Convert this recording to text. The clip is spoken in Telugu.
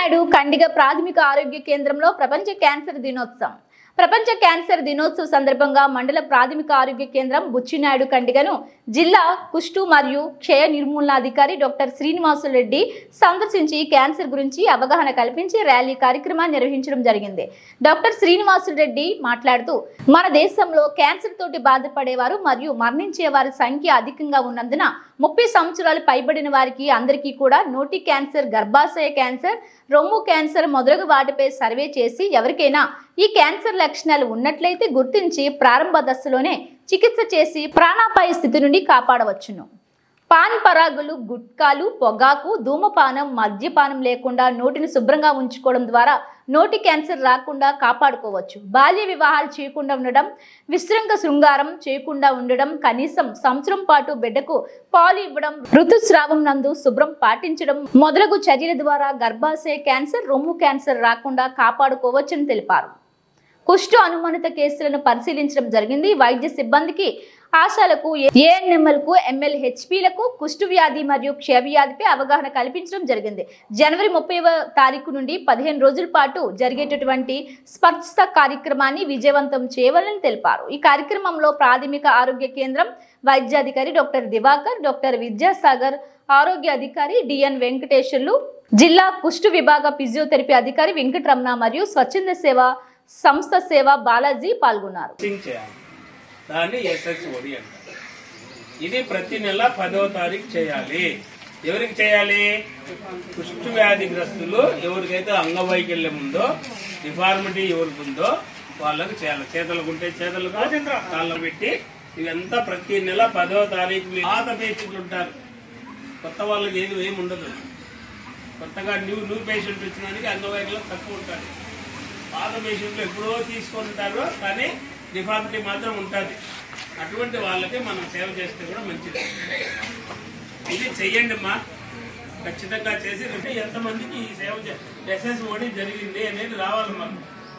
బుచ్చినాయుడు కండిగ ప్రాథమిక ఆరోగ్య కేంద్రంలో ప్రపంచ క్యాన్సర్ దినోత్సవం. ప్రపంచ క్యాన్సర్ దినోత్సవ సందర్భంగా మండల ప్రాథమిక ఆరోగ్య కేంద్రం బుచ్చినాయుడు కండిగను జిల్లా కుష్టు మరియు క్షయ నిర్మూలనాధికారి డాక్టర్ శ్రీనివాసులు రెడ్డి సందర్శించి క్యాన్సర్ గురించి అవగాహన కల్పించి ర్యాలీ కార్యక్రమాన్ని నిర్వహించడం జరిగింది. డాక్టర్ శ్రీనివాసులు రెడ్డి మాట్లాడుతూ మన దేశంలో క్యాన్సర్ తోటి బాధపడేవారు మరియు మరణించే వారి సంఖ్య అధికంగా ఉన్నందున 30 సంవత్సరాలు పైబడిన వారికి అందరికీ కూడా నోటి క్యాన్సర్, గర్భాశయ క్యాన్సర్, రొమ్ము క్యాన్సర్ మొదలగు వాటిపై సర్వే చేసి ఎవరికైనా ఈ క్యాన్సర్ లక్షణాలు ఉన్నట్లయితే గుర్తించి ప్రారంభ దశలోనే చికిత్స చేసి ప్రాణాపాయ స్థితి నుండి కాపాడవచ్చును. పాన్ పరాగులు, గుట్కాలు, పొగాకు, ధూమపానం, మద్యపానం లేకుండా నోటిని శుభ్రంగా ఉంచుకోవడం ద్వారా నోటి క్యాన్సర్ రాకుండా కాపాడుకోవచ్చు. బాల్య వివాహాలు చేయకుండా ఉండడం, విశృంగ శృంగారం చేయకుండా ఉండడం, కనీసం సంవత్సరం పాటు బిడ్డకు పాలు ఇవ్వడం, ఋతుస్రావం నందు శుభ్రం పాటించడం మొదలగు చర్యల ద్వారా గర్భాశయ క్యాన్సర్, రొమ్ము క్యాన్సర్ రాకుండా కాపాడుకోవచ్చని తెలిపారు. కుష్టు అనుమానిత కేసులను పరిశీలించడం జరిగింది. వైద్య సిబ్బందికి, ఆశాలకు, ఏఎన్ఎంలకు, ఎంఎల్హెచ్పీలకు కుష్టు వ్యాధి మరియు క్షయవ్యాధిపై అవగాహన కల్పించడం జరిగింది. జనవరి 30వ తారీఖు నుండి 15 రోజుల పాటు జరిగేటటువంటి స్పర్శ కార్యక్రమాన్ని విజయవంతం చేయాలని తెలిపారు. ఈ కార్యక్రమంలో ప్రాథమిక ఆరోగ్య కేంద్రం వైద్యాధికారి డాక్టర్ దివాకర్, డాక్టర్ విద్యాసాగర్, ఆరోగ్య అధికారి డిఎన్ వెంకటేశ్వర్లు, జిల్లా కుష్టు విభాగ ఫిజియోథెరపీ అధికారి వెంకటరమణ మరియు స్వచ్ఛంద సేవ సంస్థ సేవ బాలాజీ పాల్గొన్నారు. దాన్ని SSOD అంటారు. ఇది ప్రతి నెల 10వ తారీఖు చేయాలి. ఎవరికి చేయాలి? కుష్టు వ్యాధిగ్రస్తులు ఎవరికైతే అంగవైకల్యం ఉందో, డిఫార్మిటీ ఎవరికి ఉందో వాళ్ళకి చేయాలి. చేతులకు ఉంటే చేతులకు, కాళ్ళకు పెట్టి ఇదంతా ప్రతి నెల 10వ తారీఖు. పాత పేషెంట్లు ఉంటారు, కొత్త వాళ్ళకి ఏమి ఉండదు. కొత్తగా న్యూ పేషెంట్ వచ్చినానికి అంగవైకల్యం తక్కువ ఉంటారు. పాత పేషెంట్లు ఎప్పుడో తీసుకుంటారు, కానీ డిఫార్మిటీ మాత్రం ఉంటుంది. అటువంటి వాళ్ళకి మనం సేవ చేస్తే కూడా మంచిది. ఇది చెయ్యండి అమ్మా, ఖచ్చితంగా చేసి ఎంతమందికి ఈ సేవ SSOD జరిగింది అనేది రావాలి మాకు.